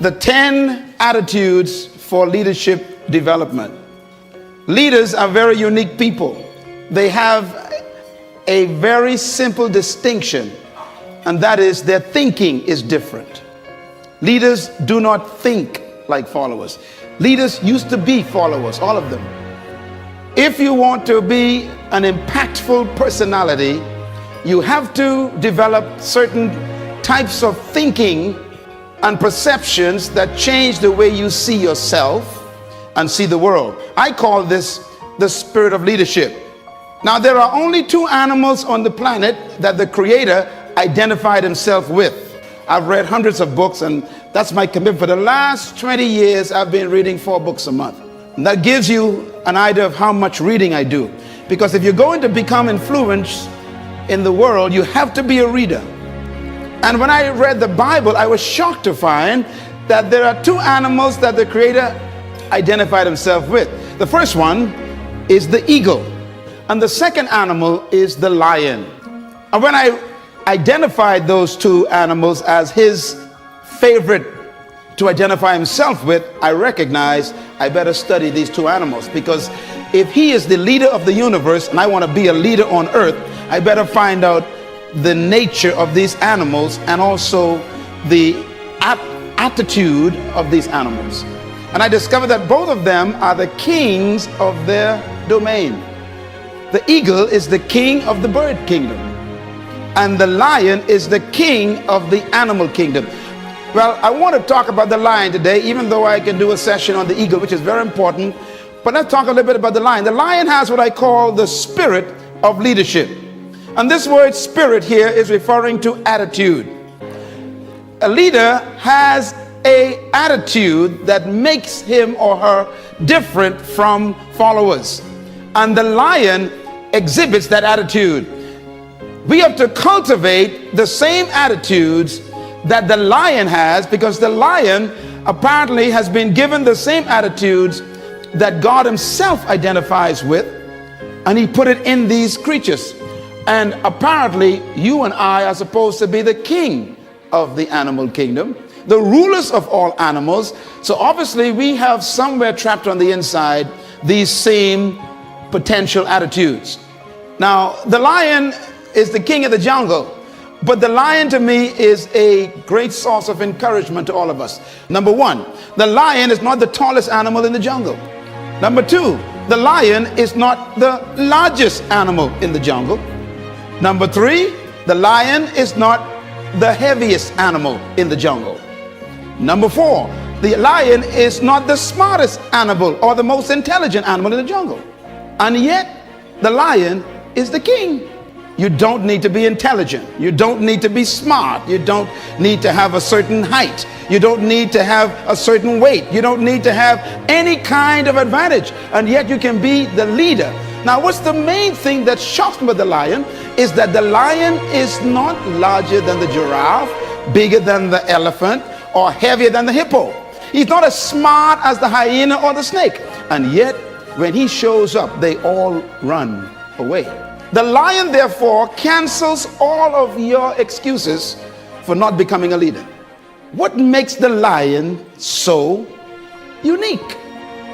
the 10 attitudes for leadership development. Leaders are very unique people. They have a very simple distinction, and that is their thinking is different. Leaders do not think like followers. Leaders used to be followers, all of them. If you want to be an impactful personality, you have to develop certain types of thinking and perceptions that change the way you see yourself and see the world. I call this the spirit of leadership. Now, there are only 2 animals on the planet that the Creator identified himself with. I've read hundreds of books, and that's my commitment. For the last 20 years, I've been reading 4 books a month. And that gives you an idea of how much reading I do. Because if you're going to become influenced in the world, you have to be a reader. And when I read the Bible, I was shocked to find that there are 2 animals that the Creator identified himself with. The first one is the eagle, and the second animal is the lion. And when I identified those 2 animals as his favorite to identify himself with, I recognized I better study these 2 animals, because if he is the leader of the universe and I want to be a leader on earth, I better find out the nature of these animals and also the attitude of these animals. And I discovered that both of them are the kings of their domain. The eagle is the king of the bird kingdom, and the lion is the king of the animal kingdom. Well, I want to talk about the lion today, even though I can do a session on the eagle, which is very important. But let's talk a little bit about the lion. The lion has what I call the spirit of leadership. And this word spirit here is referring to attitude. A leader has an attitude that makes him or her different from followers. And the lion exhibits that attitude. We have to cultivate the same attitudes that the lion has, because the lion apparently has been given the same attitudes that God himself identifies with, and he put it in these creatures. And apparently you and I are supposed to be the king of the animal kingdom, the rulers of all animals. So obviously we have somewhere trapped on the inside these same potential attitudes. Now, the lion is the king of the jungle, but the lion to me is a great source of encouragement to all of us. Number 1, the lion is not the tallest animal in the jungle. Number 2, the lion is not the largest animal in the jungle. Number 3, the lion is not the heaviest animal in the jungle. Number 4, the lion is not the smartest animal or the most intelligent animal in the jungle. And yet, the lion is the king. You don't need to be intelligent. You don't need to be smart. You don't need to have a certain height. You don't need to have a certain weight. You don't need to have any kind of advantage. And yet you can be the leader. Now, what's the main thing that shocks me about the lion is that the lion is not larger than the giraffe, bigger than the elephant, or heavier than the hippo. He's not as smart as the hyena or the snake. And yet, when he shows up, they all run away. The lion, therefore, cancels all of your excuses for not becoming a leader. What makes the lion so unique?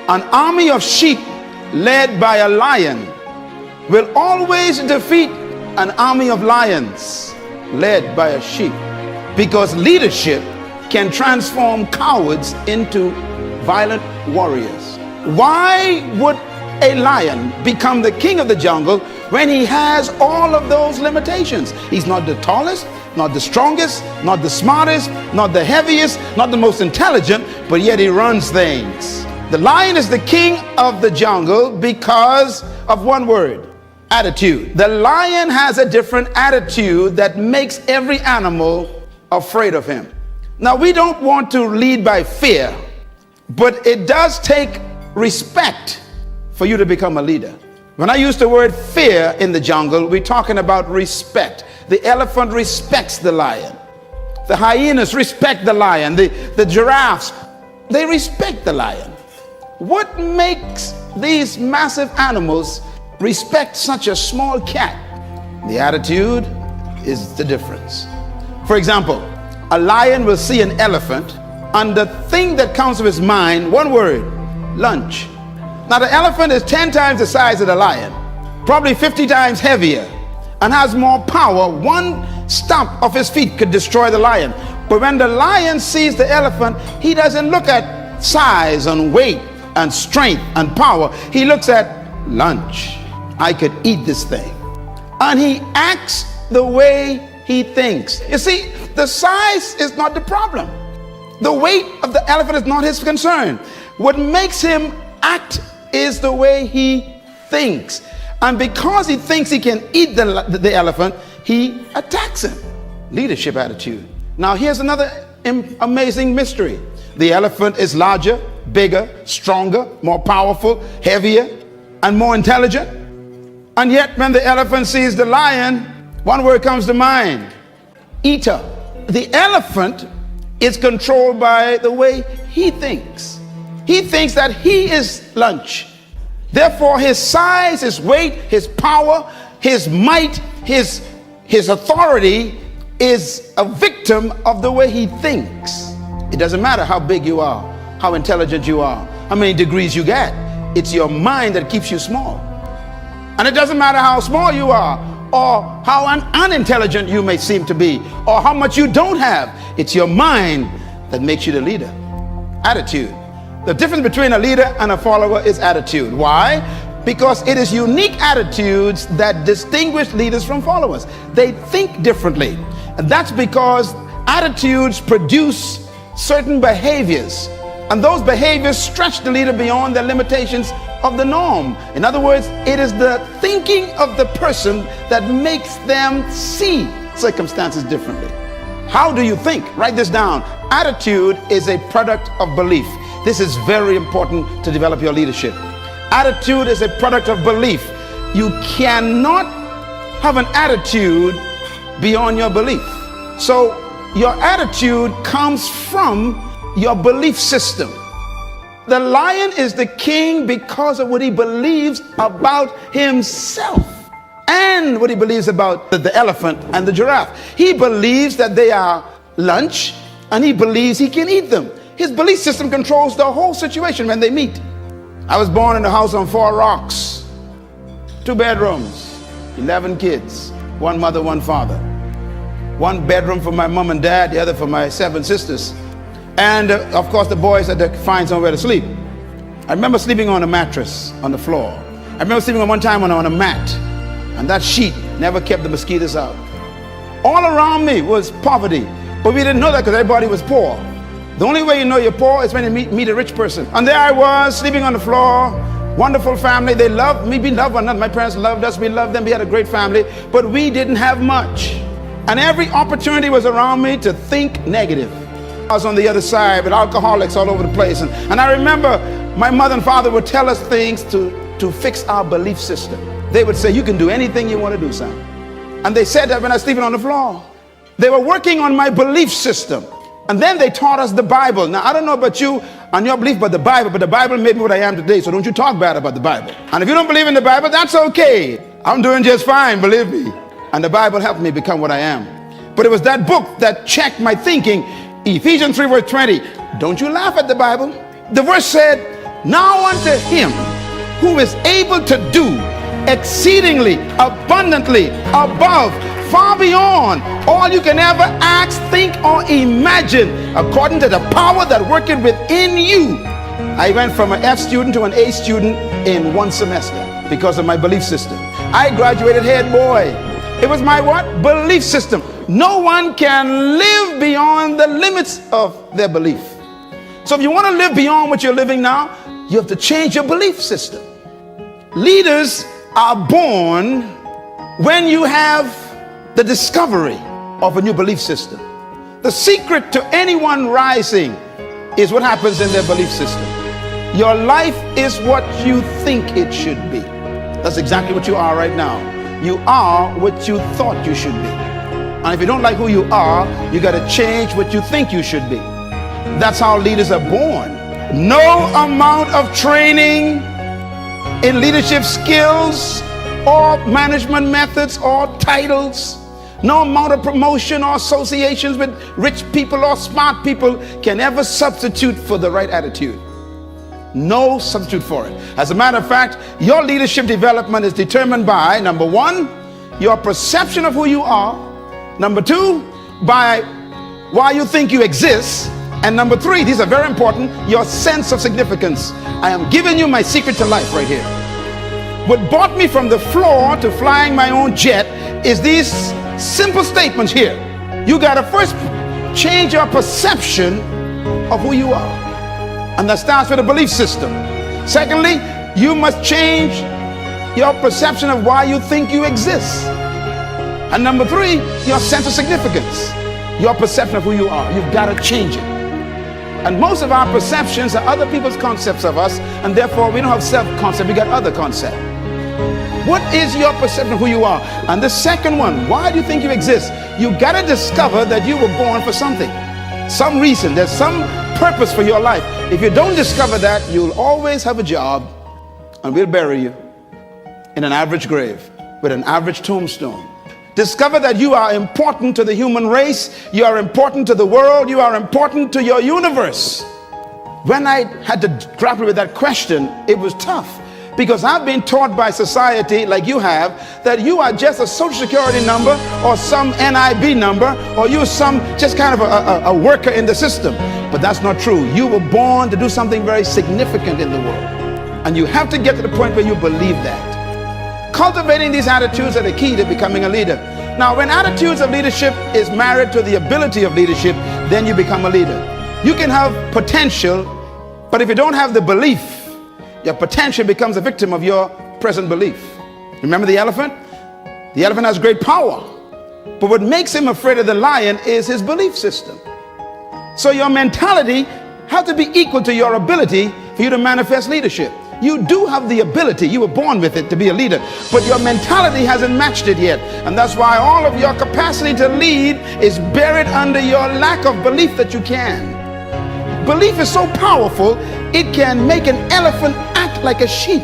An army of sheep led by a lion will always defeat an army of lions led by a sheep, because leadership can transform cowards into violent warriors. Why would a lion become the king of the jungle when he has all of those limitations? He's not the tallest, not the strongest, not the smartest, not the heaviest, not the most intelligent, but yet he runs things. The lion is the king of the jungle because of one word: attitude. The lion has a different attitude that makes every animal afraid of him. Now, we don't want to lead by fear, but it does take respect for you to become a leader. When I use the word fear in the jungle, we're talking about respect. The elephant respects the lion. The hyenas respect the lion. The giraffes, they respect the lion. What makes these massive animals respect such a small cat? The attitude is the difference. For example, a lion will see an elephant And the thing that comes to his mind, one word: lunch. Now the elephant is 10 times the size of the lion, probably 50 times heavier, and has more power. One stomp of his feet could destroy the lion. But when the lion sees the elephant, he doesn't look at size and weight and strength and power. He looks at lunch. I could eat this thing. And he acts the way he thinks. You see, the size is not the problem. The weight of the elephant is not his concern. What makes him act is the way he thinks. And because he thinks he can eat the elephant, he attacks him. Leadership attitude. Now here's another amazing mystery. The elephant is larger, bigger, stronger, more powerful, heavier, and more intelligent. And yet when the elephant sees the lion, one word comes to mind: eater. The elephant is controlled by the way he thinks. He thinks that he is lunch. Therefore, his size, his weight, his power, his might, his authority is a victim of the way he thinks. It doesn't matter how big you are, how intelligent you are, how many degrees you get. It's your mind that keeps you small. And it doesn't matter how small you are, or how unintelligent you may seem to be, or how much you don't have. It's your mind that makes you the leader. Attitude. The difference between a leader and a follower is attitude. Why? Because it is unique attitudes that distinguish leaders from followers. They think differently. And that's because attitudes produce certain behaviors. And those behaviors stretch the leader beyond the limitations of the norm. In other words, it is the thinking of the person that makes them see circumstances differently. How do you think? Write this down. Attitude is a product of belief. This is very important to develop your leadership. Attitude is a product of belief. You cannot have an attitude beyond your belief. So your attitude comes from your belief system. The lion is the king because of what he believes about himself and what he believes about the elephant and the giraffe. He believes that they are lunch, and he believes he can eat them. His belief system controls the whole situation when they meet. I was born in a house on 4 rocks, 2 bedrooms, 11 kids, 1 mother, 1 father. 1 bedroom for my mom and dad, the other for my 7 sisters. And of course the boys had to find somewhere to sleep. I remember sleeping on a mattress on the floor. I remember sleeping on one time on a mat, and that sheet never kept the mosquitoes out. All around me was poverty, but we didn't know that because everybody was poor. The only way you know you're poor is when you meet a rich person. And there I was sleeping on the floor. Wonderful family. They loved me. We loved one another. My parents loved us. We loved them. We had a great family, but we didn't have much. And every opportunity was around me to think negative. I was on the other side with alcoholics all over the place. And I remember my mother and father would tell us things to fix our belief system. They would say, you can do anything you want to do, son. And they said that when I was sleeping on the floor. They were working on my belief system. And then they taught us the Bible. Now, I don't know about you and your belief about the Bible, but the Bible made me what I am today. So don't you talk bad about the Bible. And if you don't believe in the Bible, that's okay. I'm doing just fine, believe me. And the Bible helped me become what I am. But it was that book that checked my thinking. Ephesians 3 verse 20. Don't you laugh at the Bible. The verse said, now unto him who is able to do exceedingly abundantly above, far beyond all you can ever ask, think, or imagine, according to the power that worketh within you. I went from an F student to an A student in 1 semester because of my belief system. I graduated head boy. It was my what? Belief system. No one can live beyond the limits of their belief. So if you want to live beyond what you're living now, you have to change your belief system. Leaders are born when you have the discovery of a new belief system. The secret to anyone rising is what happens in their belief system. Your life is what you think it should be. That's exactly what you are right now. You are what you thought you should be. And if you don't like who you are, you got to change what you think you should be. That's how leaders are born. No amount of training in leadership skills or management methods or titles No amount of promotion or associations with rich people or smart people can ever substitute for the right attitude. No substitute for it. As a matter of fact, your leadership development is determined by, number one, your perception of who you are. Number two, by why you think you exist. And number three, these are very important, your sense of significance. I am giving you my secret to life right here. What brought me from the floor to flying my own jet is these simple statements here. You got to first change your perception of who you are. And that starts with a belief system. Secondly, you must change your perception of why you think you exist. And number three, your sense of significance. Your perception of who you are. You've got to change it. And most of our perceptions are other people's concepts of us, and therefore we don't have self-concept, we got other concept. What is your perception of who you are? And the second one, why do you think you exist? You got to discover that you were born for something, some reason. There's some purpose for your life. If you don't discover that, you'll always have a job, and we'll bury you in an average grave with an average tombstone. Discover that you are important to the human race. You are important to the world. You are important to your universe. When I had to grapple with that question, it was tough. Because I've been taught by society, like you have, that you are just a social security number or some NIB number, or you're some just kind of a worker in the system. But that's not true. You were born to do something very significant in the world. And you have to get to the point where you believe that. Cultivating these attitudes are the key to becoming a leader. Now, when attitudes of leadership is married to the ability of leadership, then you become a leader. You can have potential, but if you don't have the belief, your potential becomes a victim of your present belief. Remember the elephant? The elephant has great power, but what makes him afraid of the lion is his belief system. So your mentality has to be equal to your ability for you to manifest leadership. You do have the ability, you were born with it to be a leader, but your mentality hasn't matched it yet. And that's why all of your capacity to lead is buried under your lack of belief that you can. Belief is so powerful, it can make an elephant act like a sheep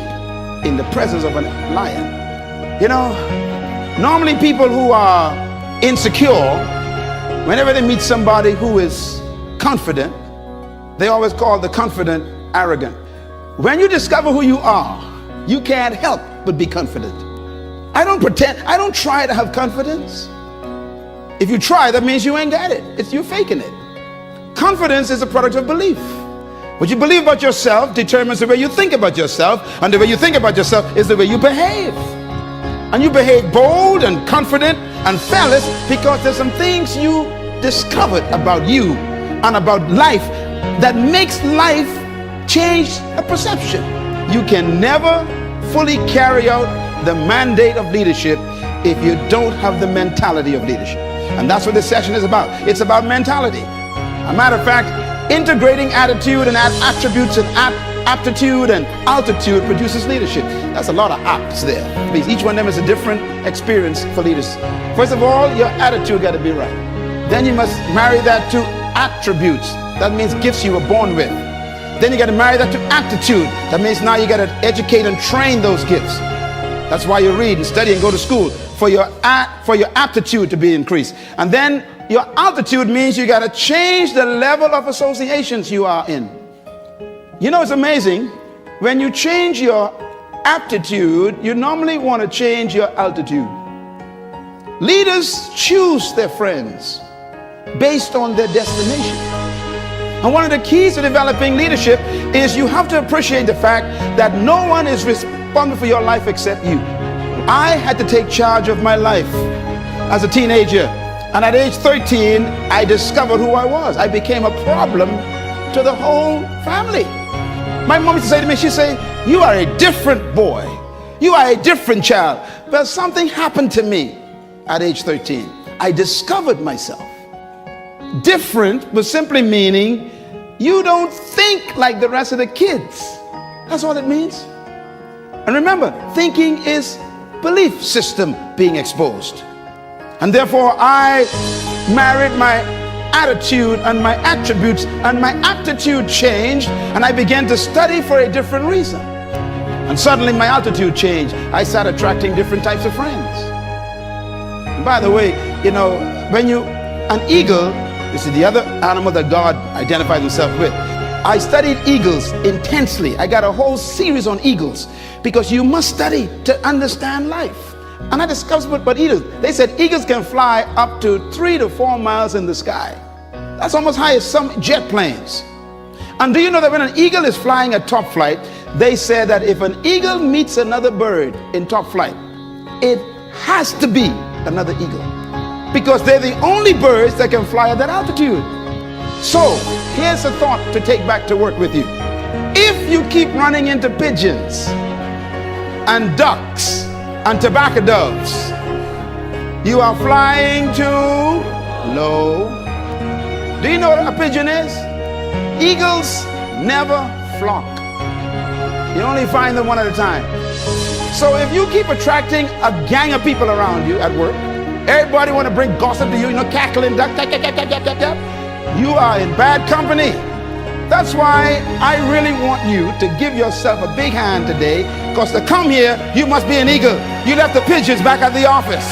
in the presence of a lion. You know, normally people who are insecure, whenever they meet somebody who is confident, they always call the confident arrogant. When you discover who you are, you can't help but be confident. I don't pretend, I don't try to have confidence. If you try, that means you ain't got it. You're faking it. Confidence is a product of belief. What you believe about yourself determines the way you think about yourself, and the way you think about yourself is the way you behave. And you behave bold and confident and fearless because there's some things you discovered about you and about life that makes life change a perception. You can never fully carry out the mandate of leadership if you don't have the mentality of leadership. And that's what this session is about. It's about mentality. A matter of fact, integrating attitude and attributes and aptitude and altitude produces leadership. That's a lot of apps there. Because each one of them is a different experience for leaders. First of all, your attitude got to be right. Then you must marry that to attributes. That means gifts you were born with. Then you got to marry that to aptitude. That means now you got to educate and train those gifts. That's why you read and study and go to school, for your aptitude to be increased. And then your altitude means you got to change the level of associations you are in. You know, it's amazing. When you change your aptitude, you normally want to change your altitude. Leaders choose their friends based on their destination. And one of the keys to developing leadership is you have to appreciate the fact that no one is responsible for your life except you. I had to take charge of my life as a teenager. And at age 13, I discovered who I was. I became a problem to the whole family. My mom used to say to me, she'd say, you are a different boy. You are a different child. But something happened to me at age 13. I discovered myself. Different was simply meaning you don't think like the rest of the kids. That's all it means. And remember, thinking is belief system being exposed. And therefore, I married my attitude and my attributes, and my aptitude changed, and I began to study for a different reason. And suddenly my altitude changed. I started attracting different types of friends. And by the way, You know, an eagle, this is the other animal that God identifies himself with. I studied eagles intensely. I got a whole series on eagles because you must study to understand life. And I discovered what eagles, they said eagles can fly up to 3 to 4 miles in the sky. That's almost high as some jet planes. And do you know that when an eagle is flying at top flight, they said that if an eagle meets another bird in top flight, it has to be another eagle, because they're the only birds that can fly at that altitude. So here's a thought to take back to work with you. If you keep running into pigeons and ducks and tobacco doves, you are flying too low. Do you know what a pigeon is? Eagles never flock. You only find them one at a time. So if you keep attracting a gang of people around you at work, everybody want to bring gossip to you, cackling, duck, you are in bad company. That's why I really want you to give yourself a big hand today, because to come here, you must be an eagle. You left the pigeons back at the office.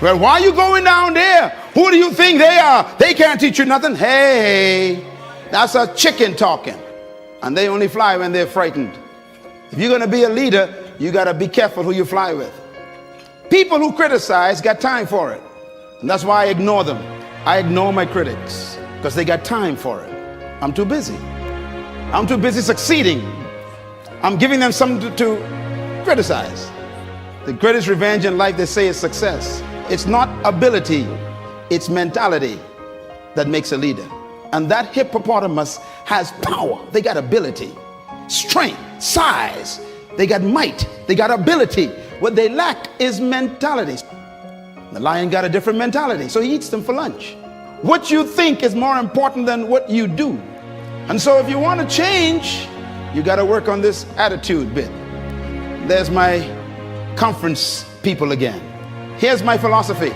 Well, why are you going down there? Who do you think they are? They can't teach you nothing. Hey, that's a chicken talking. And they only fly when they're frightened. If you're going to be a leader, you got to be careful who you fly with. People who criticize got time for it. And that's why I ignore them. I ignore my critics because they got time for it. I'm too busy. I'm too busy succeeding. I'm giving them something to criticize. The greatest revenge in life, they say, is success. It's not ability, it's mentality that makes a leader. And that hippopotamus has power. They got ability, strength, size. They got might. They got ability. What they lack is mentality. The lion got a different mentality, so he eats them for lunch. What you think is more important than what you do. And so if you want to change, you got to work on this attitude bit. There's my conference people again. Here's my philosophy.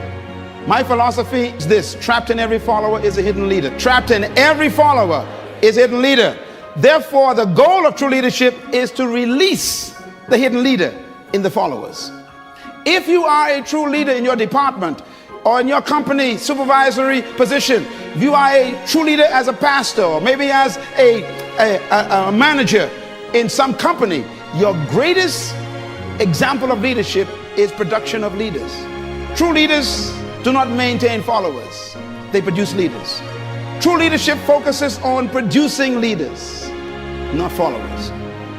My philosophy is this: trapped in every follower is a hidden leader. Trapped in every follower is a hidden leader. Therefore, the goal of true leadership is to release the hidden leader in the followers. If you are a true leader in your department or in your company supervisory position, if you are a true leader as a pastor or maybe as a manager in some company, your greatest example of leadership is production of leaders. True leaders do not maintain followers, they produce leaders. True leadership focuses on producing leaders, not followers.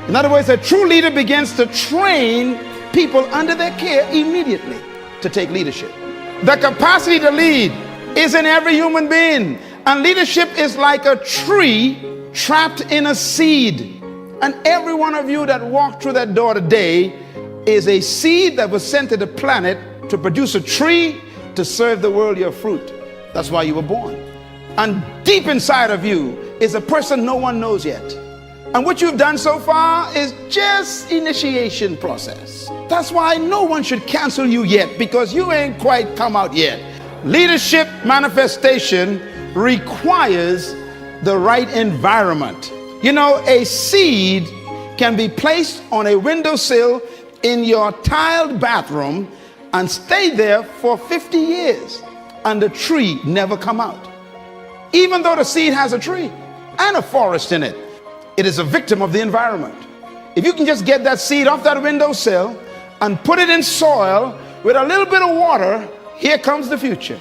In other words, a true leader begins to train people under their care immediately to take leadership. The capacity to lead is in every human being, and leadership is like a tree trapped in a seed. And every one of you that walked through that door today is a seed that was sent to the planet to produce a tree to serve the world your fruit. That's why you were born. And deep inside of you is a person no one knows yet. And what you've done so far is just initiation process. That's why no one should cancel you yet, because you ain't quite come out yet. Leadership manifestation requires the right environment. You know, a seed can be placed on a windowsill in your tiled bathroom and stay there for 50 years and the tree never come out. Even though the seed has a tree and a forest in it, it is a victim of the environment. If you can just get that seed off that windowsill and put it in soil with a little bit of water, here comes the future.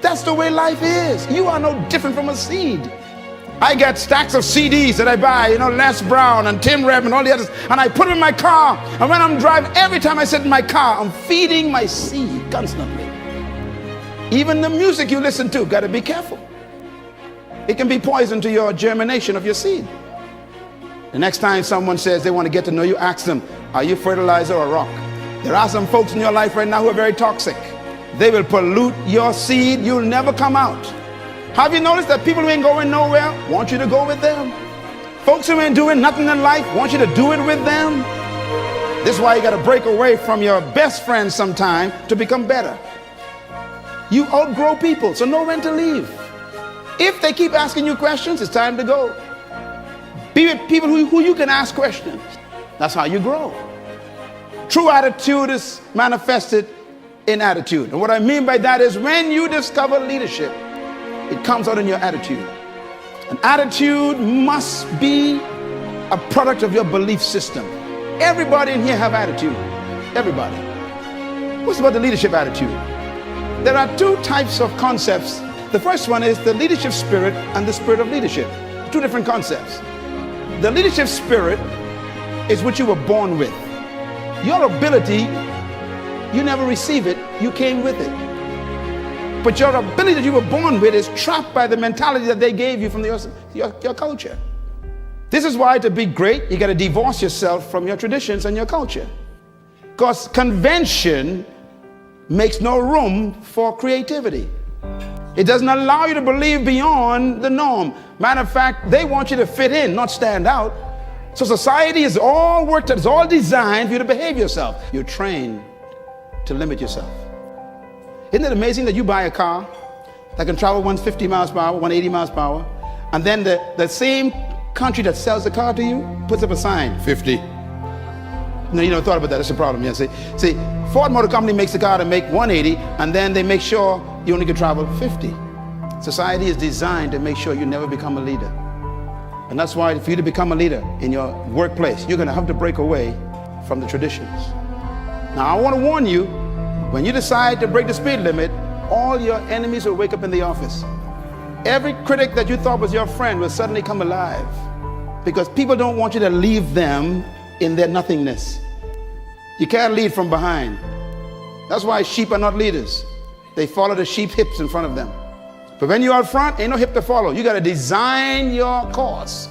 That's the way life is. You are no different from a seed. I got stacks of CDs that I buy, you know, Les Brown and Tim Reb and all the others, and I put them in my car. And when I'm driving, every time I sit in my car, I'm feeding my seed constantly. Even the music you listen to, got to be careful. It can be poison to your germination of your seed. The next time someone says they want to get to know you, ask them, are you fertilizer or rock? There are some folks in your life right now who are very toxic. They will pollute your seed. You'll never come out. Have you noticed that people who ain't going nowhere want you to go with them? Folks who ain't doing nothing in life want you to do it with them. This is why you got to break away from your best friends sometime to become better. You outgrow people, so know when to leave. If they keep asking you questions, it's time to go. Be with people who you can ask questions. That's how you grow. True attitude is manifested in attitude. And what I mean by that is when you discover leadership, it comes out in your attitude. An attitude must be a product of your belief system. Everybody in here have attitude. Everybody. What's about the leadership attitude? There are two types of concepts. The first one is the leadership spirit and the spirit of leadership. Two different concepts. The leadership spirit is what you were born with. Your ability, you never receive it, you came with it. But your ability that you were born with is trapped by the mentality that they gave you from your culture. This is why to be great, you got to divorce yourself from your traditions and your culture. Because convention makes no room for creativity. It doesn't allow you to believe beyond the norm. Matter of fact, they want you to fit in, not stand out. So society is all worked out, it's all designed for you to behave yourself. You're trained to limit yourself. Isn't it amazing that you buy a car that can travel 150 miles per hour, 180 miles per hour, and then the same country that sells the car to you puts up a sign, 50. No, you never thought about that. That's a problem. Yeah, see, Ford Motor Company makes the car to make 180, and then they make sure you only can travel 50. Society is designed to make sure you never become a leader. And that's why for you to become a leader in your workplace, you're going to have to break away from the traditions. Now, I want to warn you, when you decide to break the speed limit, all your enemies will wake up in the office. Every critic that you thought was your friend will suddenly come alive, because people don't want you to leave them in their nothingness. You can't lead from behind. That's why sheep are not leaders. They follow the sheep hips in front of them. But when you're out front, ain't no hip to follow. You got to design your course.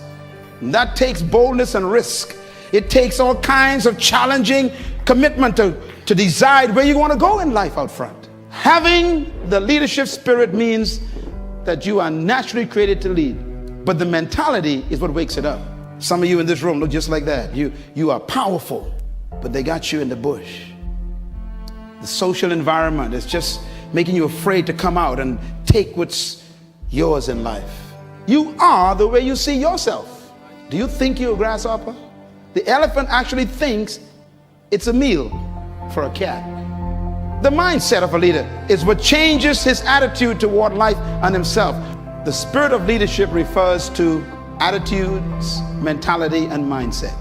And that takes boldness and risk. It takes all kinds of challenging commitment to decide where you want to go in life out front. Having the leadership spirit means that you are naturally created to lead. But the mentality is what wakes it up. Some of you in this room look just like that. You are powerful, but they got you in the bush. The social environment is just making you afraid to come out and take what's yours in life. You are the way you see yourself. Do you think you're a grasshopper? The elephant actually thinks it's a meal for a cat. The mindset of a leader is what changes his attitude toward life and himself. The spirit of leadership refers to attitudes, mentality, and mindset.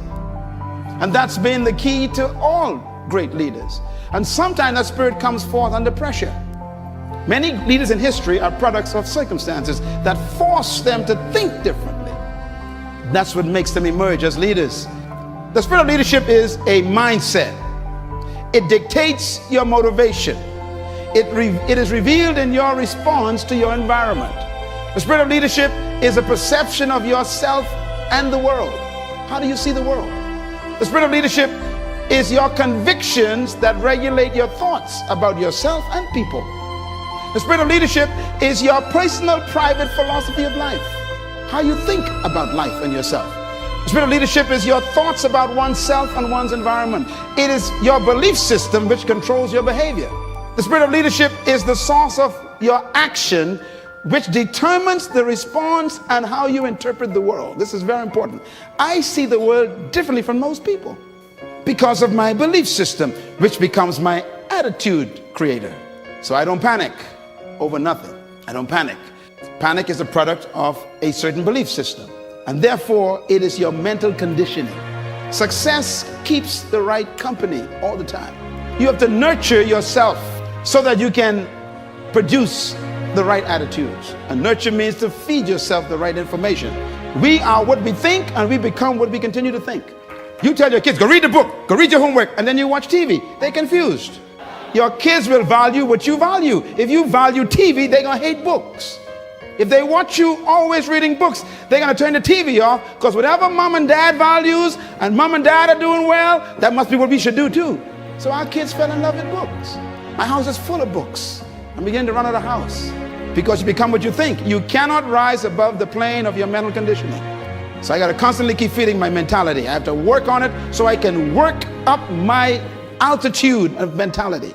And that's been the key to all great leaders. And sometimes that spirit comes forth under pressure. Many leaders in history are products of circumstances that force them to think differently. That's what makes them emerge as leaders. The spirit of leadership is a mindset. It dictates your motivation. It is revealed in your response to your environment. The spirit of leadership is a perception of yourself and the world. How do you see the world? The spirit of leadership is your convictions that regulate your thoughts about yourself and people. The spirit of leadership is your personal, private philosophy of life. How you think about life and yourself. The spirit of leadership is your thoughts about oneself and one's environment. It is your belief system which controls your behavior. The spirit of leadership is the source of your action, which determines the response and how you interpret the world. This is very important. I see the world differently from most people because of my belief system, which becomes my attitude creator. So I don't panic over nothing. I don't panic. Panic is a product of a certain belief system, and therefore it is your mental conditioning. Success keeps the right company all the time. You have to nurture yourself so that you can produce the right attitudes. And nurture means to feed yourself the right information. We are what we think, and we become what we continue to think. You tell your kids, go read the book, go read your homework, and then you watch TV. They're confused. Your kids will value what you value. If you value TV, they're going to hate books. If they watch you always reading books, they're going to turn the TV off, because whatever mom and dad values and mom and dad are doing well, that must be what we should do too. So our kids fell in love with books. My house is full of books. I'm beginning to run out of the house because you become what you think. You cannot rise above the plane of your mental conditioning. So I got to constantly keep feeding my mentality. I have to work on it so I can work up my altitude of mentality.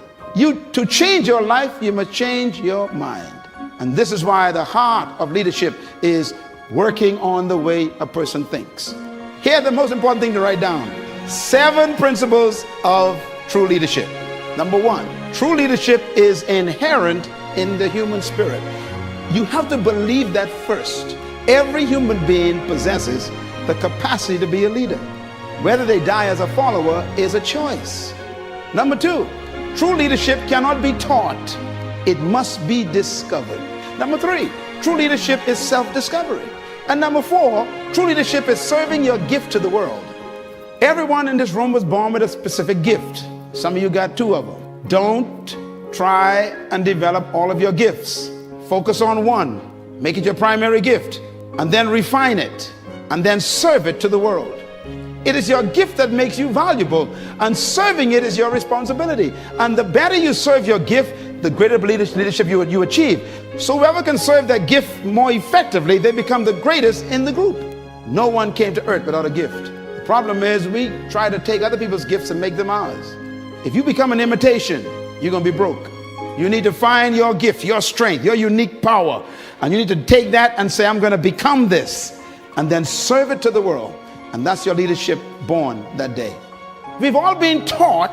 To change your life, you must change your mind. And this is why the heart of leadership is working on the way a person thinks. Here, the most important thing to write down: 7 principles of true leadership. Number one, true leadership is inherent in the human spirit. You have to believe that first. Every human being possesses the capacity to be a leader. Whether they die as a follower is a choice. Number two, true leadership cannot be taught. It must be discovered. Number three, true leadership is self-discovery. And number four, true leadership is serving your gift to the world. Everyone in this room was born with a specific gift. Some of you got two of them. Don't try and develop all of your gifts. Focus on one. Make it your primary gift. And then refine it. And then serve it to the world. It is your gift that makes you valuable, and serving it is your responsibility. And the better you serve your gift, the greater leadership you achieve. So whoever can serve that gift more effectively, they become the greatest in the group. No one came to earth without a gift. The problem is we try to take other people's gifts and make them ours. If you become an imitation, you're going to be broke. You need to find your gift, your strength, your unique power. And you need to take that and say, I'm going to become this, and then serve it to the world. And that's your leadership born that day. We've all been taught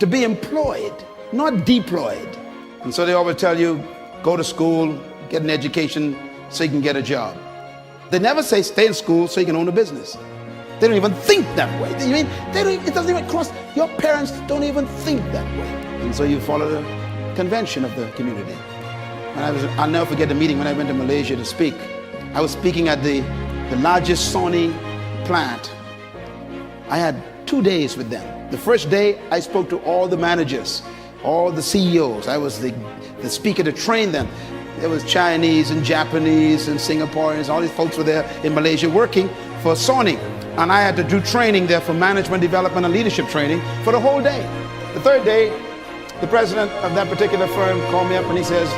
to be employed, not deployed. And so they always tell you, go to school, get an education so you can get a job. They never say stay in school so you can own a business. They don't even think that way. It doesn't even cross, your parents don't even think that way. And so you follow the convention of the community. And I'll never forget the meeting when I went to Malaysia to speak. I was speaking at the largest Sony plant. I had 2 days with them. The first day I spoke to all the managers, all the CEOs. I was the speaker to train them. There was Chinese and Japanese and Singaporeans. All these folks were there in Malaysia working for Sony. And I had to do training there for management development and leadership training for the whole day. The third day, the president of that particular firm called me up and he says,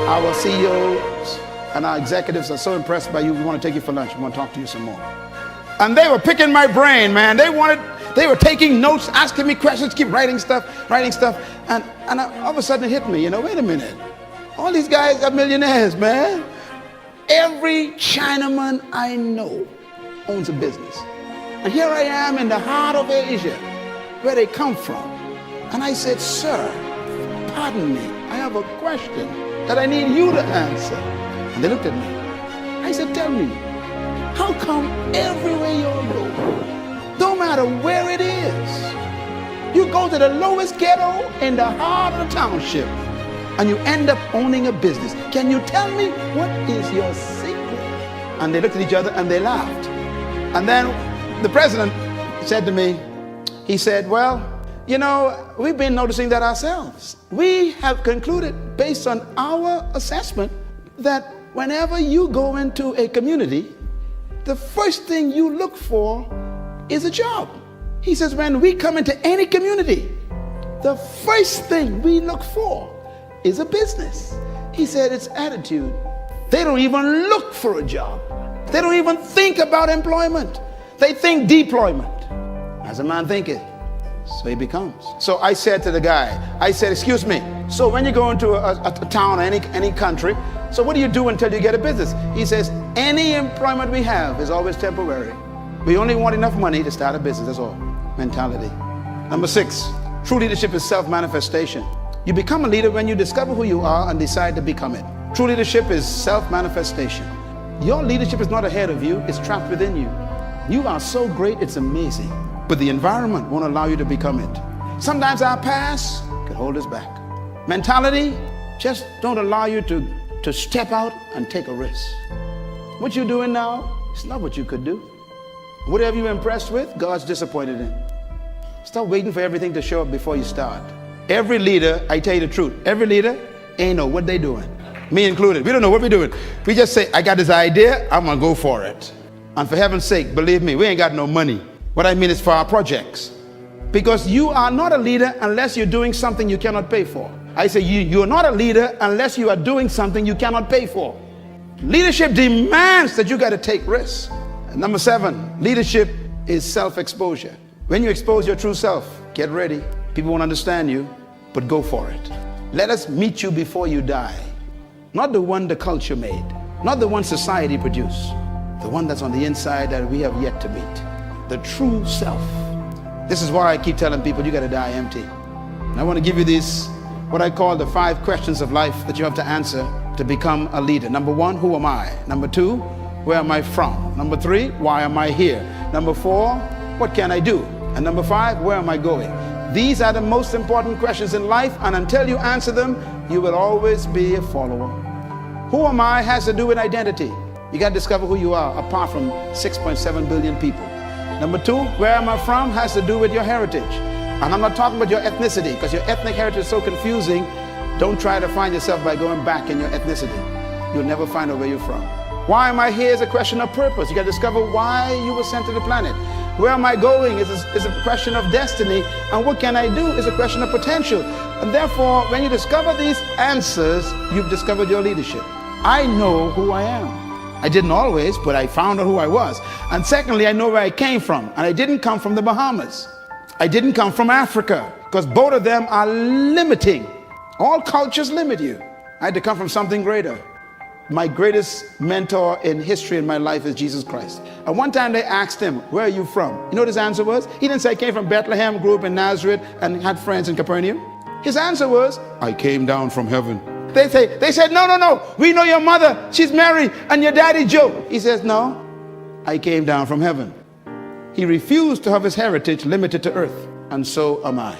our CEOs and our executives are so impressed by you, we want to take you for lunch. We want to talk to you some more. And they were picking my brain, man. They were taking notes, asking me questions, keep writing stuff. And all of a sudden it hit me, wait a minute. All these guys are millionaires, man. Every Chinaman I know owns a business. And here I am in the heart of Asia, where they come from. And I said, sir, pardon me, I have a question that I need you to answer. And they looked at me. I said, tell me, how come everywhere you go, no matter where it is, you go to the lowest ghetto in the heart of the township and you end up owning a business? Can you tell me what is your secret? And they looked at each other and they laughed. And then the president said to me, he said, well, we've been noticing that ourselves. We have concluded based on our assessment that whenever you go into a community, the first thing you look for is a job. He says, when we come into any community, the first thing we look for is a business. He said, it's attitude. They don't even look for a job. They don't even think about employment. They think deployment. As a man thinketh, so he becomes. So I said to the guy, I said, excuse me, so when you go into a town or any country, so what do you do until you get a business? He says, any employment we have is always temporary. We only want enough money to start a business, that's all. Mentality. Number 6, true leadership is self-manifestation. You become a leader when you discover who you are and decide to become it. True leadership is self-manifestation. Your leadership is not ahead of you, it's trapped within you. You are so great, it's amazing. But the environment won't allow you to become it. Sometimes our past can hold us back. Mentality just don't allow you to step out and take a risk. What you're doing now, it's not what you could do. Whatever you're impressed with, God's disappointed in. Stop waiting for everything to show up before you start. Every leader, I tell you the truth, every leader ain't know what they doing. Me included. We don't know what we're doing. We just say, I got this idea, I'm gonna go for it. And for heaven's sake, believe me, we ain't got no money. What I mean is for our projects. Because you are not a leader unless you're doing something you cannot pay for. I say you're not a leader unless you are doing something you cannot pay for. Leadership demands that you got to take risks. And number 7, leadership is self-exposure. When you expose your true self, get ready. People won't understand you, but go for it. Let us meet you before you die. Not the one the culture made, not the one society produced, the one that's on the inside that we have yet to meet. The true self. This is why I keep telling people you got to die empty. And I want to give you these, what I call the 5 questions of life that you have to answer to become a leader. Number 1, who am I? Number 2, where am I from? Number 3, why am I here? Number 4, what can I do? And number 5, where am I going? These are the most important questions in life, and until you answer them, you will always be a follower. Who am I has to do with identity. You got to discover who you are apart from 6.7 billion people. Number 2, where am I from has to do with your heritage. And I'm not talking about your ethnicity, because your ethnic heritage is so confusing. Don't try to find yourself by going back in your ethnicity. You'll never find out where you're from. Why am I here is a question of purpose. You got to discover why you were sent to the planet. Where am I going is a question of destiny. And what can I do is a question of potential. And therefore, when you discover these answers, you've discovered your leadership. I know who I am. I didn't always, but I found out who I was. And secondly, I know where I came from. And I didn't come from the Bahamas. I didn't come from Africa, because both of them are limiting. All cultures limit you. I had to come from something greater. My greatest mentor in history in my life is Jesus Christ. And one time they asked him, where are you from? You know what his answer was? He didn't say, I came from Bethlehem, grew up in Nazareth, and had friends in Capernaum. His answer was, I came down from heaven. They said, no, we know your mother, she's Mary, and your daddy Joe. He says, no, I came down from heaven. He refused to have his heritage limited to earth, and so am I.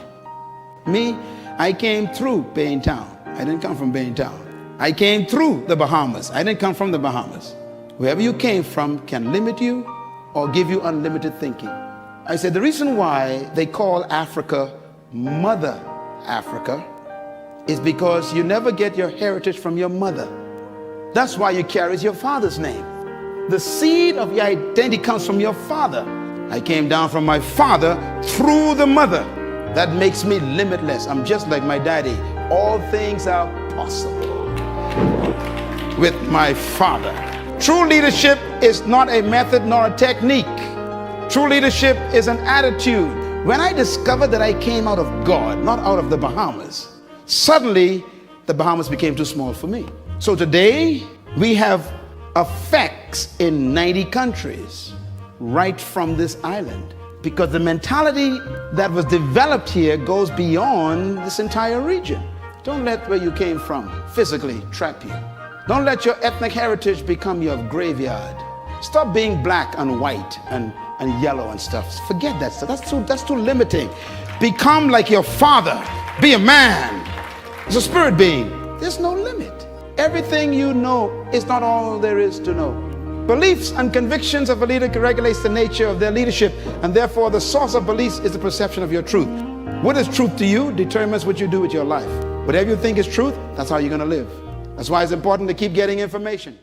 Me, I came through Baintown. I didn't come from Baintown. I came through the Bahamas. I didn't come from the Bahamas. Wherever you came from can limit you or give you unlimited thinking. I said the reason why they call Africa Mother Africa is because you never get your heritage from your mother. That's why you carry your father's name. The seed of your identity comes from your father. I came down from my father through the mother. That makes me limitless. I'm just like my daddy. All things are possible with my father. True leadership is not a method nor a technique. True leadership is an attitude. When I discovered that I came out of God, not out of the Bahamas, suddenly the Bahamas became too small for me. So today we have effects in 90 countries right from this island, because the mentality that was developed here goes beyond this entire region. Don't let where you came from physically trap you. Don't let your ethnic heritage become your graveyard. Stop being black and white and yellow and stuff. Forget that stuff. That's too limiting. Become like your father. Be a man. It's a spirit being. There's no limit. Everything you know is not all there is to know. Beliefs and convictions of a leader regulates the nature of their leadership, and therefore the source of beliefs is the perception of your truth. What is truth to you determines what you do with your life. Whatever you think is truth, that's how you're going to live. That's why it's important to keep getting information.